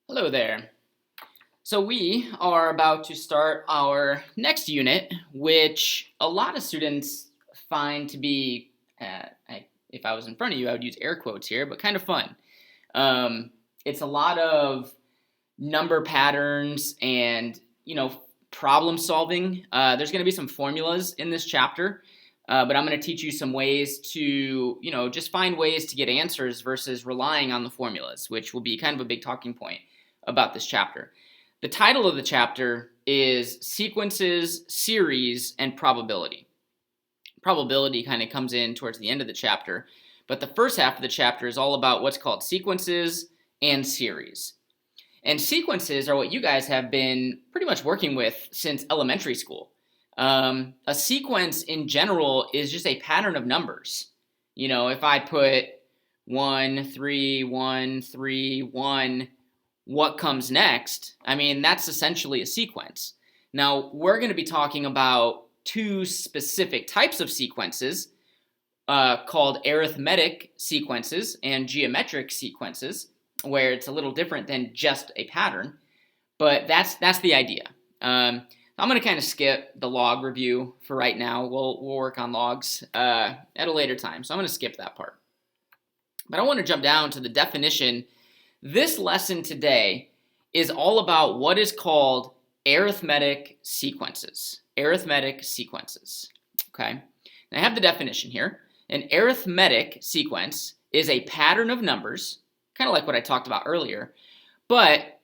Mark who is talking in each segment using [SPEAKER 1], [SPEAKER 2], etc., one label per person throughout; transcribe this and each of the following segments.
[SPEAKER 1] Hello there. So we are about to start our next unit, which a lot of students find to be, if I was in front of you, I would use air quotes here, but kind of fun. It's a lot of number patterns and, problem solving. There's going to be some formulas in this chapter, but I'm going to teach you some ways to, just find ways to get answers versus relying on the formulas, which will be kind of a big talking point about this chapter. The title of the chapter is Sequences, Series, and Probability. Probability kind of comes in towards the end of the chapter, but the first half of the chapter is all about what's called sequences and series. And sequences are what you guys have been pretty much working with since elementary school. A sequence in general is just a pattern of numbers. If I put 1, 3, 1, 3, 1, what comes next, that's essentially a sequence. Now, we're going to be talking about two specific types of sequences called arithmetic sequences and geometric sequences, where it's a little different than just a pattern, but that's the idea. I'm going to kind of skip the log review for right now. We'll work on logs at a later time, so I'm going to skip that part. But I want to jump down to the definition. This lesson today is all about what is called arithmetic sequences. Arithmetic sequences. Okay? Now I have the definition here. An arithmetic sequence is a pattern of numbers, kind of like what I talked about earlier, but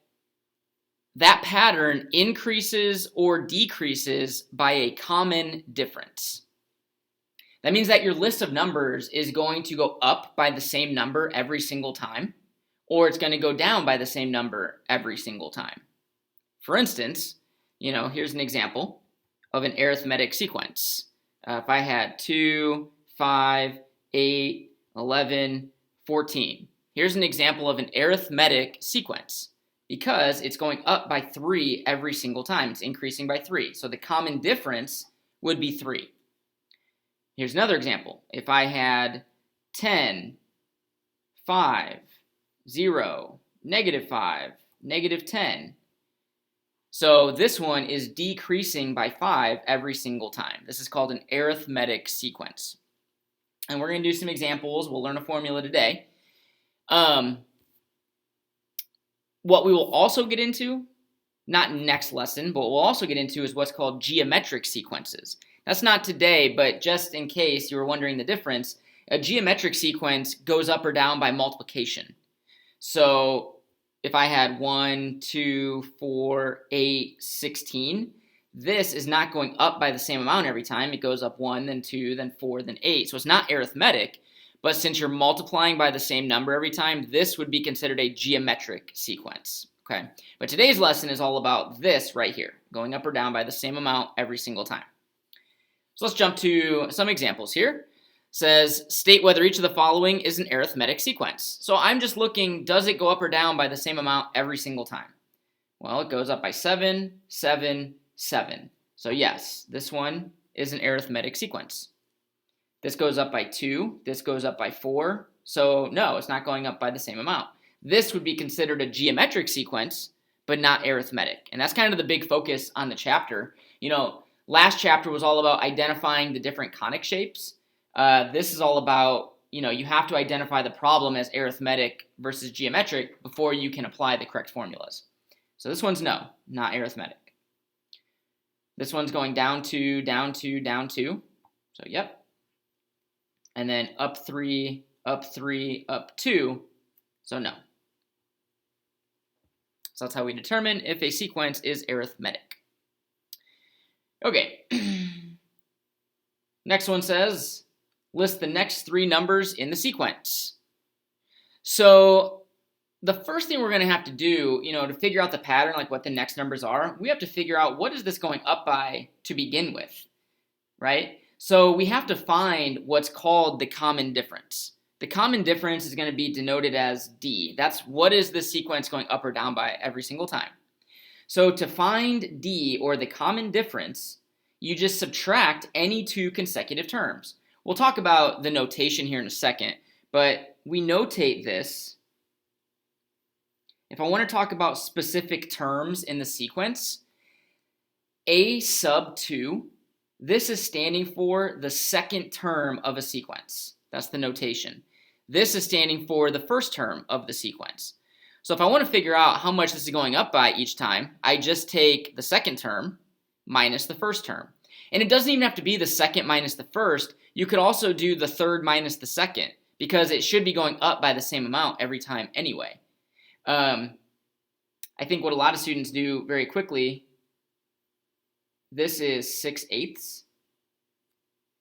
[SPEAKER 1] that pattern increases or decreases by a common difference. That means that your list of numbers is going to go up by the same number every single time, or it's going to go down by the same number every single time. For instance, here's an example of an arithmetic sequence. If I had 2, 5, 8, 11, 14. Here's an example of an arithmetic sequence because it's going up by 3 every single time. It's increasing by 3. So the common difference would be 3. Here's another example. If I had 10, 5, 0, -5, -10. So this one is decreasing by 5 every single time. This is called an arithmetic sequence. And we're going to do some examples. We'll learn a formula today. What we will also get into, not next lesson, but what we'll also get into is what's called geometric sequences. That's not today, but just in case you were wondering the difference, a geometric sequence goes up or down by multiplication. So if I had 1, 2, 4, 8, 16, this is not going up by the same amount every time. It goes up 1, then 2, then 4, then 8. So it's not arithmetic, but since you're multiplying by the same number every time, this would be considered a geometric sequence. Okay, but today's lesson is all about this right here, going up or down by the same amount every single time. So let's jump to some examples here. Says, state whether each of the following is an arithmetic sequence. So I'm just looking, does it go up or down by the same amount every single time? Well, it goes up by 7, 7, 7. So yes, this one is an arithmetic sequence. This goes up by 2, this goes up by 4. So no, it's not going up by the same amount. This would be considered a geometric sequence, but not arithmetic. And that's kind of the big focus on the chapter. Last chapter was all about identifying the different conic shapes. This is all about, you have to identify the problem as arithmetic versus geometric before you can apply the correct formulas. So this one's no, not arithmetic. This one's going down 2, down 2, down 2. So yep. And then up 3, up 3, up 2. So no. So that's how we determine if a sequence is arithmetic. Okay. Next one says, list the next 3 numbers in the sequence. So the first thing we're going to have to do, to figure out the pattern, like what the next numbers are, we have to figure out what is this going up by to begin with, right? So we have to find what's called the common difference. The common difference is going to be denoted as D. That's what is the sequence going up or down by every single time. So to find D, or the common difference, you just subtract any 2 consecutive terms. We'll talk about the notation here in a second, but we notate this if I want to talk about specific terms in the sequence, a sub 2, this is standing for the second term of a sequence. That's the notation. This is standing for the first term of the sequence. So if I want to figure out how much this is going up by each time, I just take the second term minus the first term. And it doesn't even have to be the second minus the first. You could also do the third minus the second, because it should be going up by the same amount every time anyway. I think what a lot of students do very quickly, this is 6/8.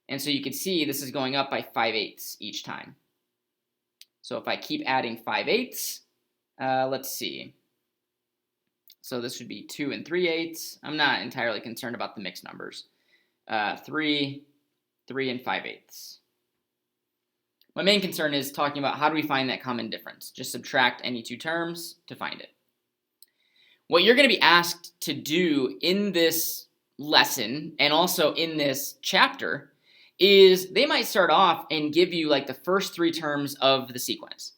[SPEAKER 1] And so you can see this is going up by 5/8 each time. So if I keep adding 5/8, let's see. So this would be 2 and 3/8. I'm not entirely concerned about the mixed numbers. 3 and 5/8. My main concern is talking about how do we find that common difference. Just subtract any two terms to find it. What you're going to be asked to do in this lesson and also in this chapter is they might start off and give you like the first 3 terms of the sequence.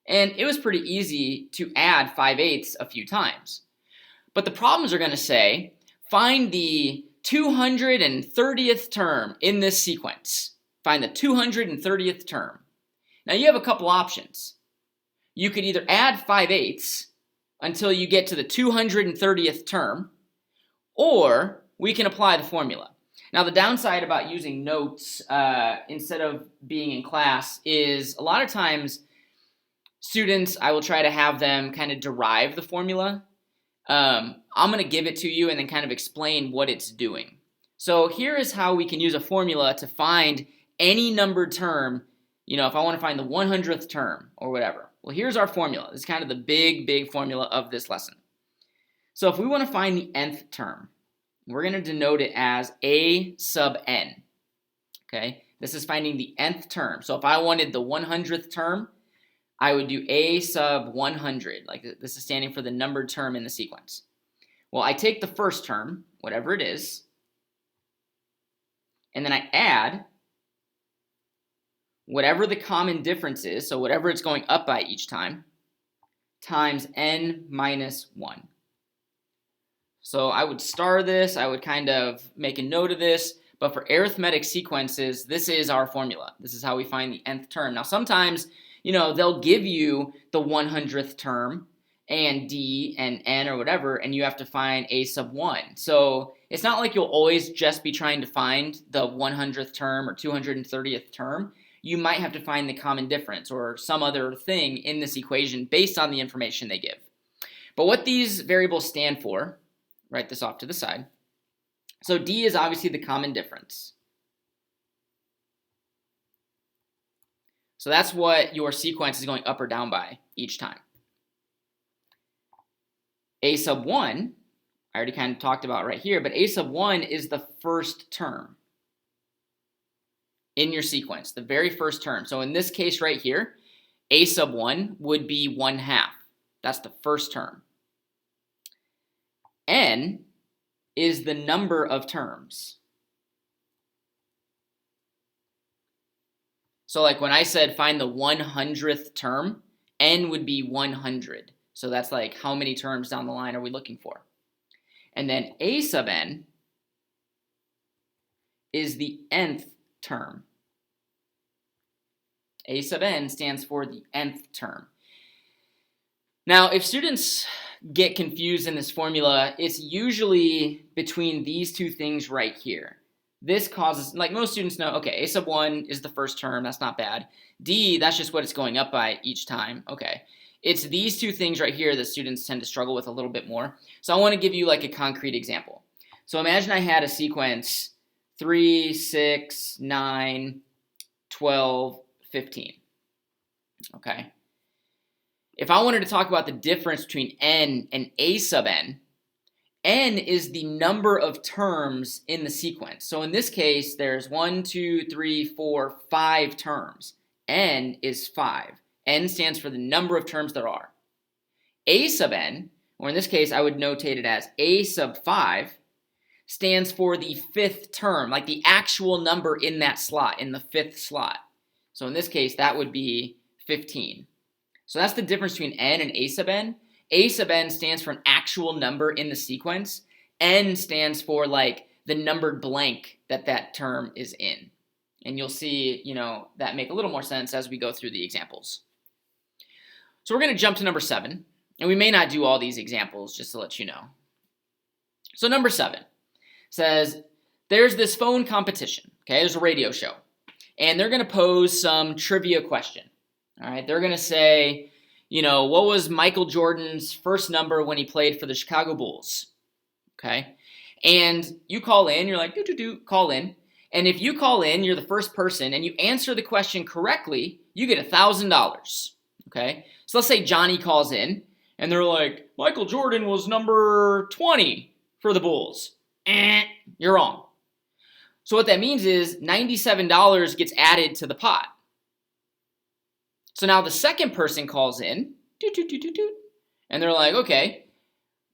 [SPEAKER 1] And it was pretty easy to add 5/8 a few times. But the problems are going to say, find the 230th term in this sequence. Find the 230th term. Now you have a couple options. You could either add 5/8 until you get to the 230th term, or we can apply the formula. Now the downside about using notes instead of being in class is a lot of times students, I will try to have them kind of derive the formula. I'm going to give it to you and then kind of explain what it's doing. So here is how we can use a formula to find any numbered term, you know, if I want to find the 100th term or whatever. Well, here's our formula. This is kind of the big formula of this lesson. So if we want to find the nth term, we're going to denote it as a sub n. Okay, this is finding the nth term. So if I wanted the 100th term, I would do a sub 100. Like this is standing for the numbered term in the sequence. Well, I take the first term, whatever it is, and then I add whatever the common difference is, so whatever it's going up by each time, times n minus 1. So I would star this, I would kind of make a note of this, but for arithmetic sequences, this is our formula. This is how we find the nth term. Now sometimes, you know, they'll give you the 100th term and d and n or whatever, and you have to find a sub 1. So it's not like you'll always just be trying to find the 100th term or 230th term. You might have to find the common difference or some other thing in this equation based on the information they give. But what these variables stand for, write this off to the side. So d is obviously the common difference. So that's what your sequence is going up or down by each time. A sub 1, I already kind of talked about right here, but a sub 1 is the first term in your sequence, the very first term. So in this case right here, a sub 1 would be 1/2. That's the first term. N is the number of terms. So like when I said find the 100th term, n would be 100. So that's like how many terms down the line are we looking for? And then a sub n is the nth term. A sub n stands for the nth term. Now, if students get confused in this formula, it's usually between these two things right here. This causes, like most students know, okay, a sub 1 is the first term, that's not bad. D, that's just what it's going up by each time, okay. It's these two things right here that students tend to struggle with a little bit more. So I want to give you like a concrete example. So imagine I had a sequence 3, 6, 9, 12, 15, okay. If I wanted to talk about the difference between n and a sub n, n is the number of terms in the sequence. So in this case, there's 1, 2, 3, 4, 5 terms. N is 5. N stands for the number of terms there are. A sub n, or in this case, I would notate it as a sub 5, stands for the 5th term, like the actual number in that slot, in the 5th slot. So in this case, that would be 15. So that's the difference between n and a sub n. A sub n stands for an actual number in the sequence. N stands for like the numbered blank that term is in. And you'll see, that make a little more sense as we go through the examples. So we're going to jump to number 7. And we may not do all these examples, just to let you know. So number 7 says, there's this phone competition. Okay, there's a radio show. And they're going to pose some trivia question. All right, they're going to say, what was Michael Jordan's first number when he played for the Chicago Bulls? Okay, and you call in, you're like, call in. And if you call in, you're the first person, and you answer the question correctly, you get $1,000. Okay, so let's say Johnny calls in, and they're like, Michael Jordan was number 20 for the Bulls. You're wrong. So what that means is $97 gets added to the pot. So now the second person calls in, and they're like, okay,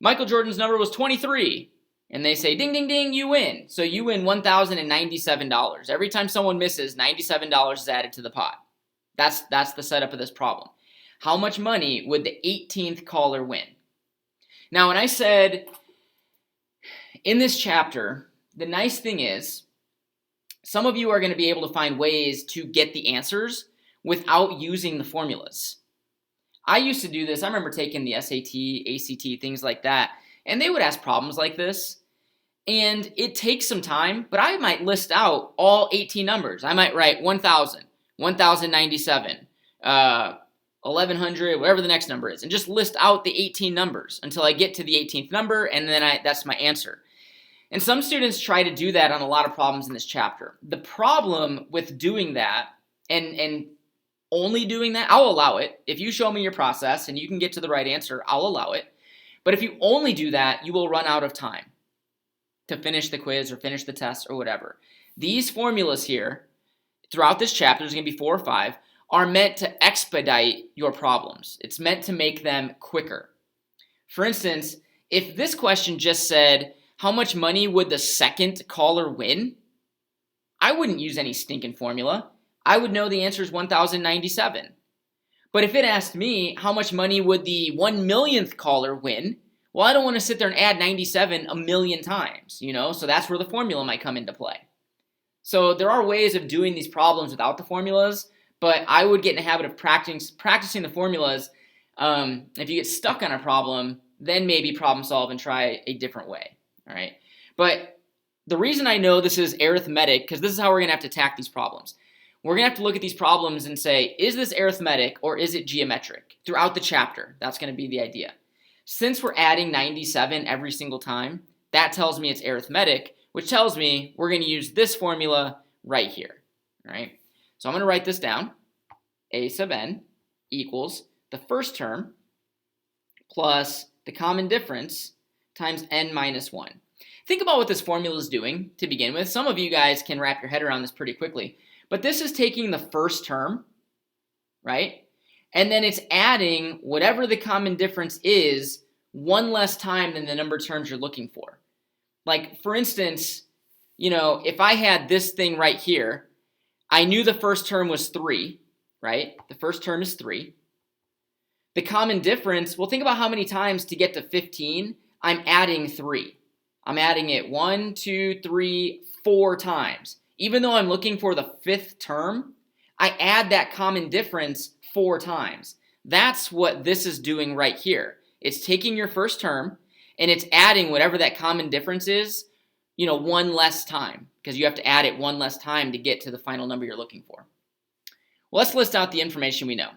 [SPEAKER 1] Michael Jordan's number was 23. And they say, ding, ding, ding, you win. So you win $1,097. Every time someone misses, $97 is added to the pot. That's the setup of this problem. How much money would the 18th caller win? Now, when I said in this chapter, the nice thing is some of you are going to be able to find ways to get the answers without using the formulas. I used to do this. I remember taking the SAT, ACT, things like that, and they would ask problems like this. And it takes some time, but I might list out all 18 numbers. I might write 1,000, 1,097, 1,100, whatever the next number is, and just list out the 18 numbers until I get to the 18th number, and then that's my answer. And some students try to do that on a lot of problems in this chapter. The problem with doing that and only doing that, I'll allow it. If you show me your process and you can get to the right answer, I'll allow it. But if you only do that, you will run out of time to finish the quiz or finish the test or whatever. These formulas here, throughout this chapter, there's going to be 4 or 5, are meant to expedite your problems. It's meant to make them quicker. For instance, if this question just said, how much money would the second caller win? I wouldn't use any stinking formula. I would know the answer is 1,097. But if it asked me, how much money would the 1,000,000th caller win? Well, I don't want to sit there and add 97 a million times, so that's where the formula might come into play. So there are ways of doing these problems without the formulas, but I would get in the habit of practicing the formulas. If you get stuck on a problem, then maybe problem solve and try a different way, all right? But the reason I know this is arithmetic, because this is how we're going to have to attack these problems. We're going to have to look at these problems and say, is this arithmetic or is it geometric? Throughout the chapter, that's going to be the idea. Since we're adding 97 every single time, that tells me it's arithmetic, which tells me we're going to use this formula right here. All right? So I'm going to write this down. A sub n equals the first term plus the common difference times n minus 1. Think about what this formula is doing to begin with. Some of you guys can wrap your head around this pretty quickly. But this is taking the first term, right? And then it's adding whatever the common difference is one less time than the number of terms you're looking for. Like, for instance, if I had this thing right here, I knew the first term was 3, right? The first term is 3. The common difference, well, think about how many times to get to 15, I'm adding 3. I'm adding it 1, 2, 3, 4 times. Even though I'm looking for the 5th term, I add that common difference 4 times. That's what this is doing right here. It's taking your first term, and it's adding whatever that common difference is, one less time, because you have to add it one less time to get to the final number you're looking for. Well, let's list out the information we know.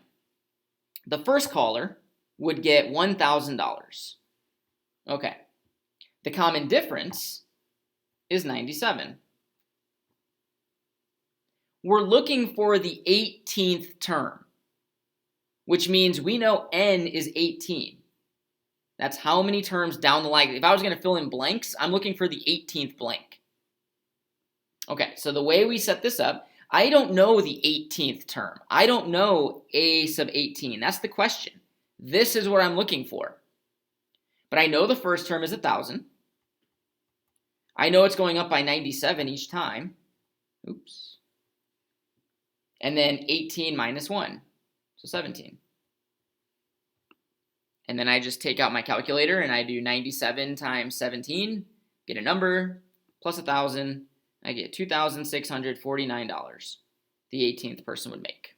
[SPEAKER 1] The first caller would get $1,000. Okay. The common difference is 97. We're looking for the 18th term, which means we know n is 18. That's how many terms down the line. If I was going to fill in blanks, I'm looking for the 18th blank. Okay, so the way we set this up, I don't know the 18th term. I don't know a sub 18. That's the question. This is what I'm looking for. But I know the first term is 1,000. I know it's going up by 97 each time. And then 18 minus 1, so 17. And then I just take out my calculator and I do 97 times 17, get a number, plus 1,000, I get $2,649 the 18th person would make.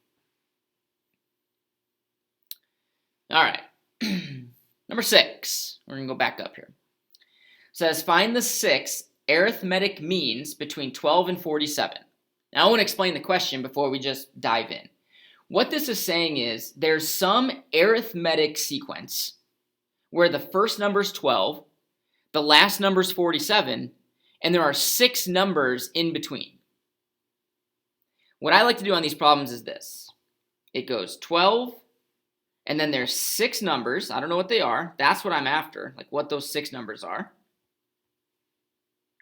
[SPEAKER 1] All right, number 6, we're gonna go back up here. It says find the 6 arithmetic means between 12 and 47. Now I want to explain the question before we just dive in. What this is saying is there's some arithmetic sequence where the first number is 12, the last number is 47, and there are 6 numbers in between. What I like to do on these problems is this. It goes 12, and then there's 6 numbers. I don't know what they are. That's what I'm after, like what those 6 numbers are.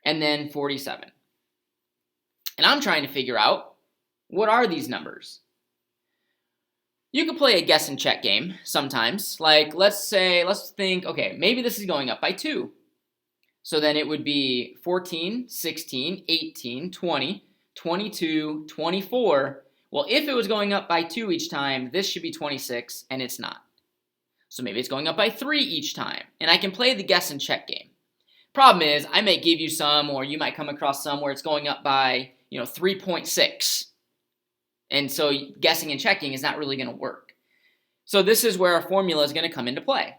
[SPEAKER 1] And then 47. And I'm trying to figure out, what are these numbers? You could play a guess and check game sometimes. Like, let's think, okay, maybe this is going up by 2. So then it would be 14, 16, 18, 20, 22, 24. Well, if it was going up by 2 each time, this should be 26, and it's not. So maybe it's going up by 3 each time, and I can play the guess and check game. Problem is, I may give you some, or you might come across some where it's going up by, 3.6. And so guessing and checking is not really going to work. So this is where our formula is going to come into play.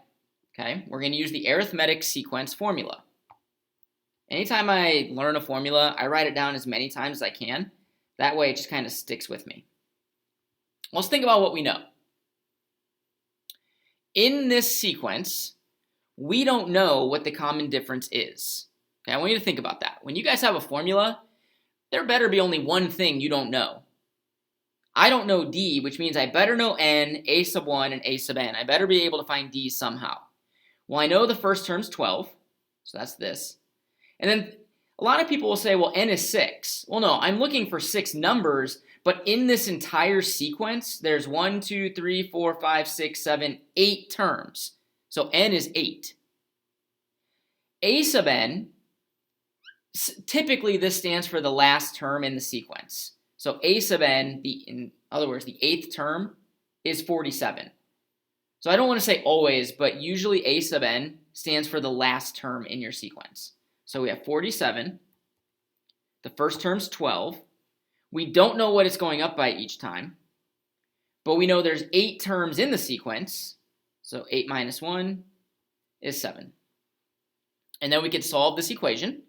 [SPEAKER 1] Okay, we're going to use the arithmetic sequence formula. Anytime I learn a formula, I write it down as many times as I can. That way it just kind of sticks with me. Let's think about what we know. In this sequence, we don't know what the common difference is. Okay, I want you to think about that. When you guys have a formula, there better be only one thing you don't know. I don't know D, which means I better know N, A sub 1, and A sub N. I better be able to find D somehow. Well, I know the first term's 12, so that's this. And then a lot of people will say, well, N is 6. Well, no, I'm looking for 6 numbers, but in this entire sequence, there's 1, 2, 3, 4, 5, 6, 7, 8 terms. So N is 8. A sub N, typically this stands for the last term in the sequence. So A sub N, in other words, the 8th term, is 47. So I don't want to say always, but usually A sub N stands for the last term in your sequence. So we have 47. The first term's 12. We don't know what it's going up by each time, but we know there's 8 terms in the sequence. So 8 minus 1 is 7. And then we could solve this equation.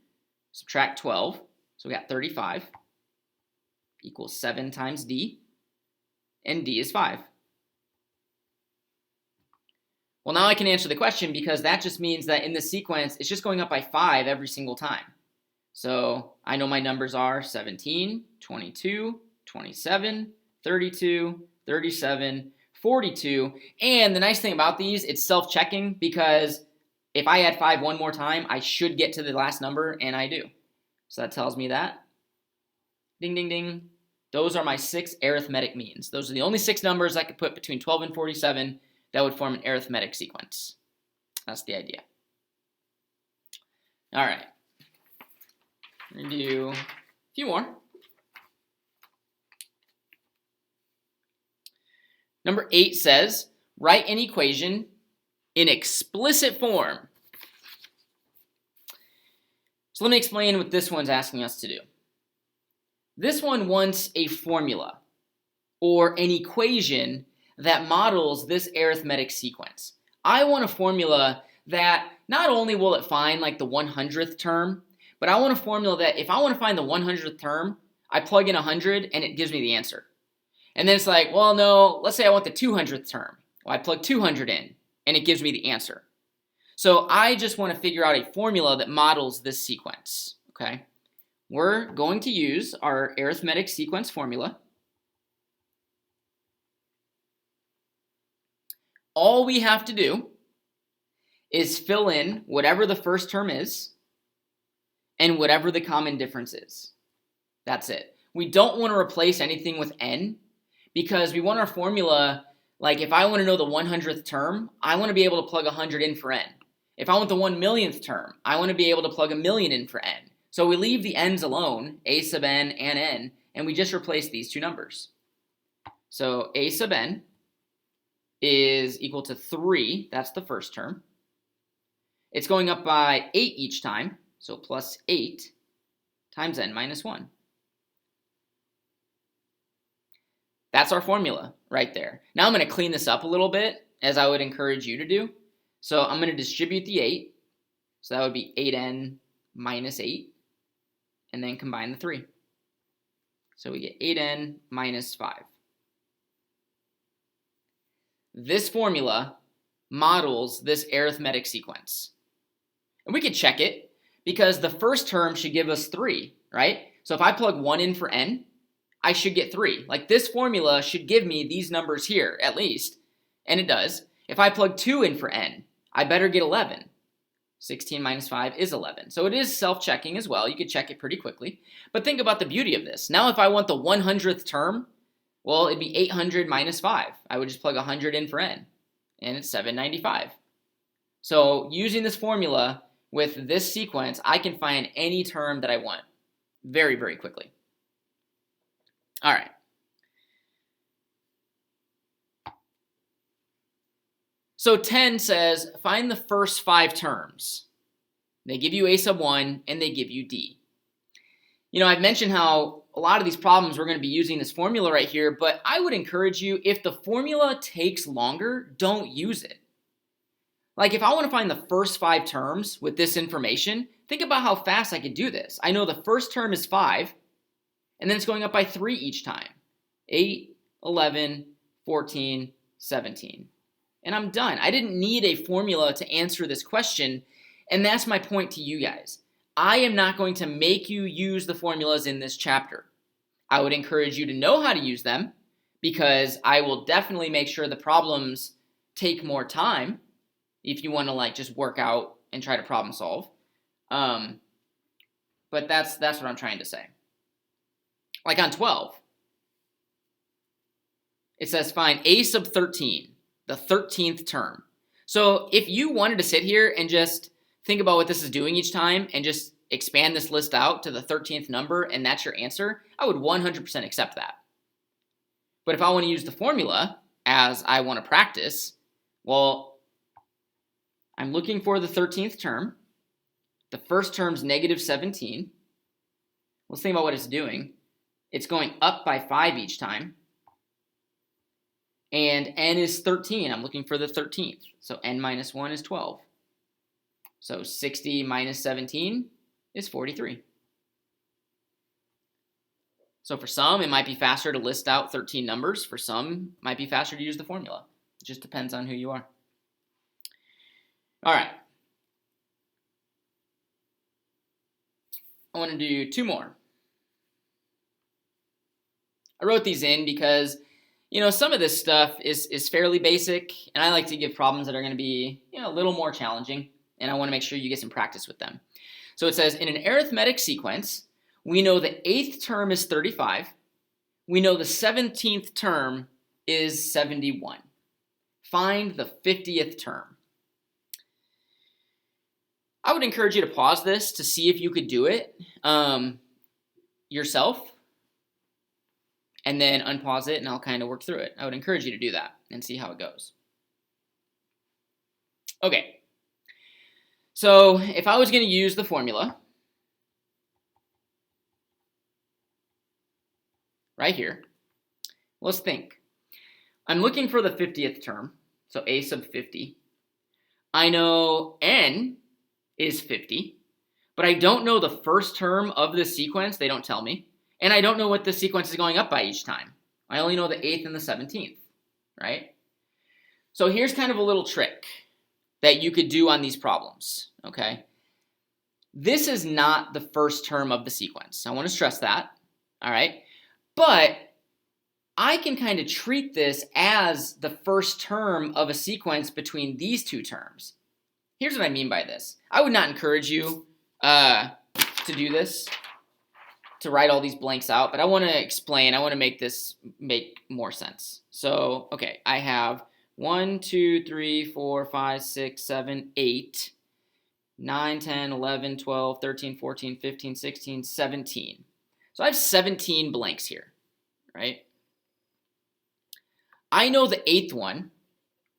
[SPEAKER 1] Subtract 12. So we got 35 equals 7 times D, and D is 5. Well, now I can answer the question because that just means that in the sequence, it's just going up by 5 every single time. So I know my numbers are 17, 22, 27, 32, 37, 42. And the nice thing about these, it's self-checking because if I add 5 one more time, I should get to the last number, and I do. So that tells me that. Ding, ding, ding. Those are my 6 arithmetic means. Those are the only 6 numbers I could put between 12 and 47 that would form an arithmetic sequence. That's the idea. All right. We're going to do a few more. Number 8 says, write an equation in explicit form. So let me explain what this one's asking us to do. This one wants a formula or an equation that models this arithmetic sequence. I want a formula that not only will it find like the 100th term, but I want a formula that if I want to find the 100th term, I plug in 100 and it gives me the answer. And then it's like, well, no, let's say I want the 200th term. Well, I plug 200 in and it gives me the answer. So I just want to figure out a formula that models this sequence, okay? We're going to use our arithmetic sequence formula. All we have to do is fill in whatever the first term is and whatever the common difference is. That's it. We don't want to replace anything with n because we want our formula, like if I want to know the 100th term, I want to be able to plug 100 in for n. If I want the 1,000,000th term, I want to be able to plug 1,000,000 in for n. So we leave the n's alone, a sub n and n, and we just replace these two numbers. So a sub n is equal to 3. That's the first term. It's going up by 8 each time, so plus 8 times n minus 1. That's our formula right there. Now I'm going to clean this up a little bit, as I would encourage you to do. So I'm going to distribute the 8. So that would be 8n minus 8, and then combine the 3. So we get 8n minus 5. This formula models this arithmetic sequence. And we could check it, because the first term should give us 3, right? So if I plug 1 in for n, I should get 3. Like, this formula should give me these numbers here, at least. And it does. If I plug 2 in for n, I better get 11. 16 minus 5 is 11. So it is self-checking as well. You could check it pretty quickly. But think about the beauty of this. Now if I want the 100th term, well, it'd be 800 minus 5. I would just plug 100 in for n, and it's 795. So using this formula with this sequence, I can find any term that I want very, very quickly. All right. So 10 says, find the first 5 terms. They give you a sub 1, and they give you d. You know, I've mentioned how a lot of these problems we're going to be using this formula right here, but I would encourage you, if the formula takes longer, don't use it. Like, if I want to find the first 5 terms with this information, think about how fast I could do this. I know the first term is 5, and then it's going up by 3 each time. 8, 11, 14, 17. And I'm done. I didn't need a formula to answer this question, and that's my point to you guys. I am not going to make you use the formulas in this chapter. I would encourage you to know how to use them, because I will definitely make sure the problems take more time if you want to, like, just work out and try to problem solve. But that's what I'm trying to say. Like on 12, it says find a sub 13, the 13th term. So if you wanted to sit here and just think about what this is doing each time and just expand this list out to the 13th number and that's your answer, I would 100% accept that. But if I want to use the formula as I want to practice, well, I'm looking for the 13th term. The first term's negative 17. Let's think about what it's doing. It's going up by 5 each time. And n is 13. I'm looking for the 13th. So n minus 1 is 12. So 60 minus 17 is 43. So for some, it might be faster to list out 13 numbers. For some, it might be faster to use the formula. It just depends on who you are. All right. I want to do 2 more. I wrote these in because, you know, some of this stuff is fairly basic, and I like to give problems that are going to be, you know, a little more challenging, and I want to make sure you get some practice with them. So it says, in an arithmetic sequence, we know the 8th term is 35. We know the 17th term is 71. Find the 50th term. I would encourage you to pause this to see if you could do it yourself, and then unpause it, and I'll kind of work through it. I would encourage you to do that and see how it goes. Okay. So if I was going to use the formula right here, let's think. I'm looking for the 50th term, so a sub 50. I know n is 50, but I don't know the first term of the sequence. They don't tell me. And I don't know what the sequence is going up by each time. I only know the 8th and the 17th, right? So here's kind of a little trick that you could do on these problems, okay? This is not the first term of the sequence. I want to stress that, all right? But I can kind of treat this as the first term of a sequence between these 2 terms. Here's what I mean by this. I would not encourage you to do this, to write all these blanks out, but I want to explain. I want to make this make more sense. So, okay, I have 1, 2, 3, 4, 5, 6, 7, 8, 9, 10, 11, 12, 13, 14, 15, 16, 17. So I have 17 blanks here, right? I know the 8th one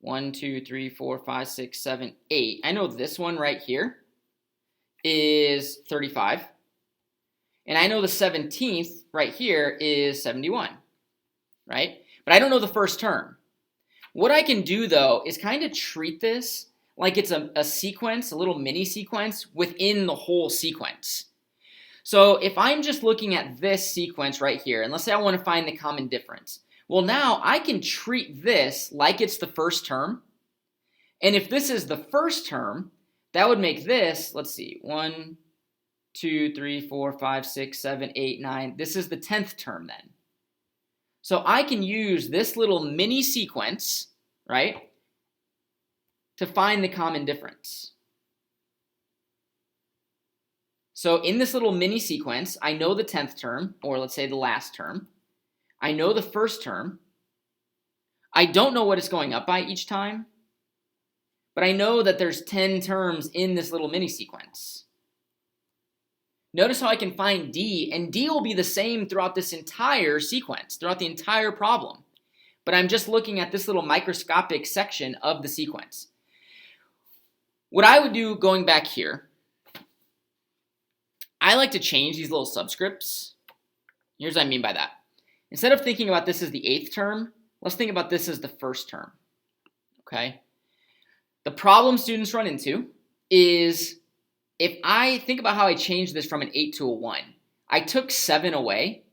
[SPEAKER 1] 1, 2, 3, 4, 5, 6, 7, 8. I know this one right here is 35. And I know the 17th right here is 71, right? But I don't know the first term. What I can do, though, is kind of treat this like it's a sequence, a little mini sequence within the whole sequence. So if I'm just looking at this sequence right here, and let's say I want to find the common difference. Well, now I can treat this like it's the first term. And if this is the first term, that would make this, let's see, 1, 2, 3, 4, 5, 6, 7, 8, 9. This is the 10th term then. So I can use this little mini sequence, right, to find the common difference. So in this little mini sequence, I know the 10th term, or let's say the last term. I know the first term. I don't know what it's going up by each time, but I know that there's 10 terms in this little mini sequence. Notice how I can find D, and D will be the same throughout this entire sequence, throughout the entire problem. But I'm just looking at this little microscopic section of the sequence. What I would do going back here, I like to change these little subscripts. Here's what I mean by that. Instead of thinking about this as the 8th term, let's think about this as the first term. Okay? The problem students run into is if I think about how I changed this from an 8 to a 1, I took 7 away,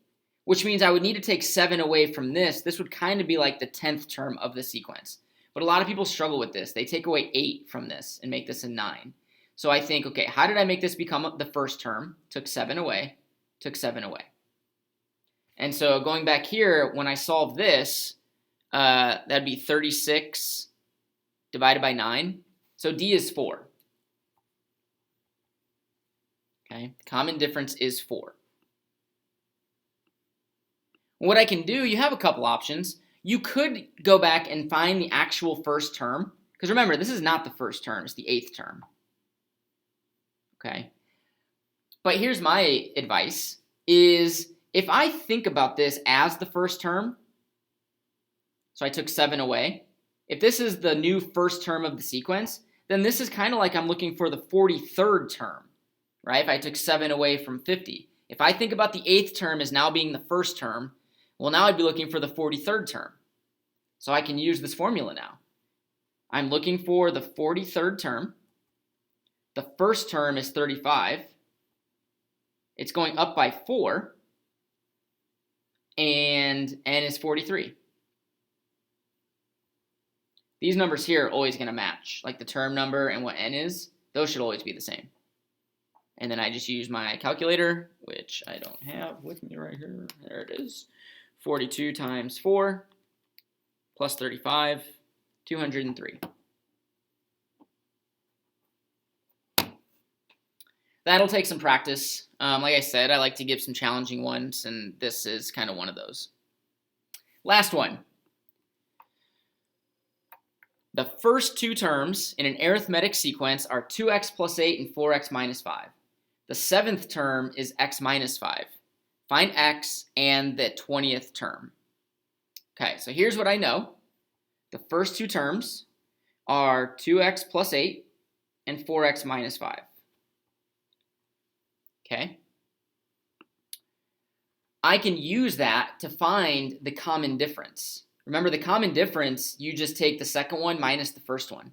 [SPEAKER 1] which means I would need to take 7 away from this. This would kind of be like the 10th term of the sequence. But a lot of people struggle with this. They take away 8 from this and make this a 9. So I think, okay, how did I make this become the first term? Took 7 away, took 7 away. And so going back here, when I solve this, that'd be 36 divided by 9. So D is 4. Okay, common difference is 4. What I can do, you have a couple options. You could go back and find the actual first term, because remember, this is not the first term, it's the 8th term. Okay, but here's my advice, is if I think about this as the first term, so I took 7 away, if this is the new first term of the sequence, then this is kind of like I'm looking for the 43rd term. Right? If I took 7 away from 50. If I think about the 8th term as now being the first term, well, now I'd be looking for the 43rd term. So I can use this formula now. I'm looking for the 43rd term. The first term is 35. It's going up by 4. And n is 43. These numbers here are always going to match. Like the term number and what n is, those should always be the same. And then I just use my calculator, which I don't have with me right here. There it is. 42 times 4 plus 35, 203. That'll take some practice. Like I said, I like to give some challenging ones, and this is kind of one of those. Last one. The first two terms in an arithmetic sequence are 2x plus 8 and 4x minus 5. The 7th term is x minus 5. Find x and the 20th term. Okay, so here's what I know. The first two terms are 2x plus 8 and 4x minus 5. Okay. I can use that to find the common difference. Remember, the common difference, you just take the second one minus the first one.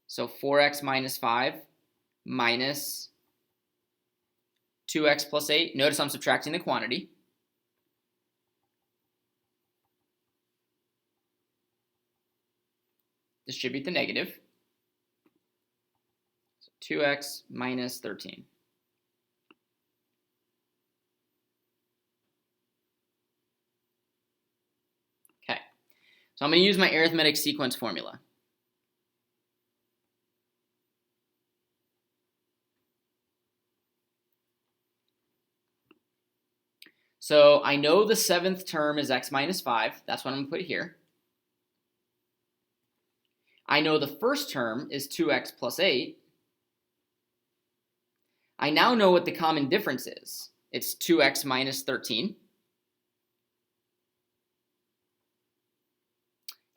[SPEAKER 1] So 4x minus 5 minus 2x plus 8. Notice I'm subtracting the quantity. Distribute the negative. So 2x minus 13. Okay, so I'm going to use my arithmetic sequence formula. So I know the 7th term is x minus 5. That's what I'm going to put here. I know the first term is 2x plus 8. I now know what the common difference is. It's 2x minus 13.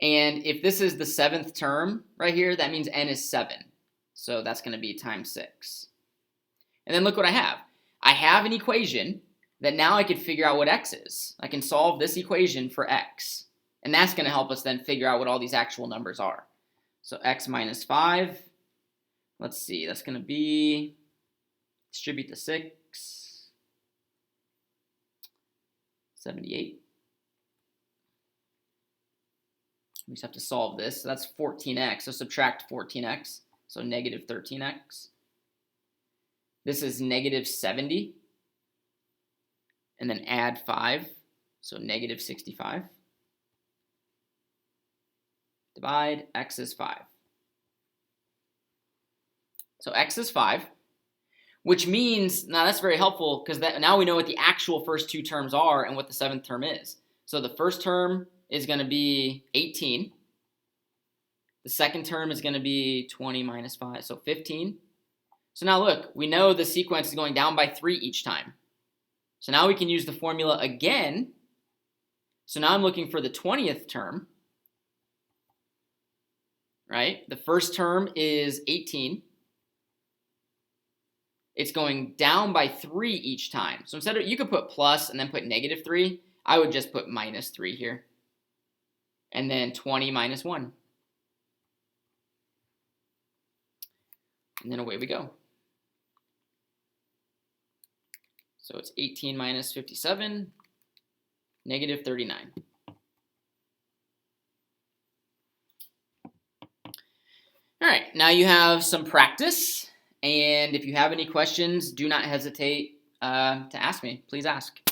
[SPEAKER 1] And if this is the 7th term right here, that means n is 7. So that's going to be times 6. And then look what I have. I have an equation that now I could figure out what x is. I can solve this equation for x. And that's going to help us then figure out what all these actual numbers are. So x minus 5. Let's see, that's going to be, distribute the 6, 78. We just have to solve this. So that's 14x. So subtract 14x. So negative 13x. This is negative 70. And then add 5. So negative 65. Divide, x is 5. So x is 5, which means, now that's very helpful because now we know what the actual first two terms are and what the 7th term is. So the first term is going to be 18. The second term is going to be 20 minus 5, so 15. So now look, we know the sequence is going down by 3 each time. So now we can use the formula again. So now I'm looking for the 20th term. Right? The first term is 18. It's going down by 3 each time. So instead of, you could put plus and then put negative 3. I would just put minus 3 here. And then 20 minus 1. And then away we go. So it's 18 minus 57, negative 39. All right, now you have some practice. And if you have any questions, do not hesitate to ask me. Please ask.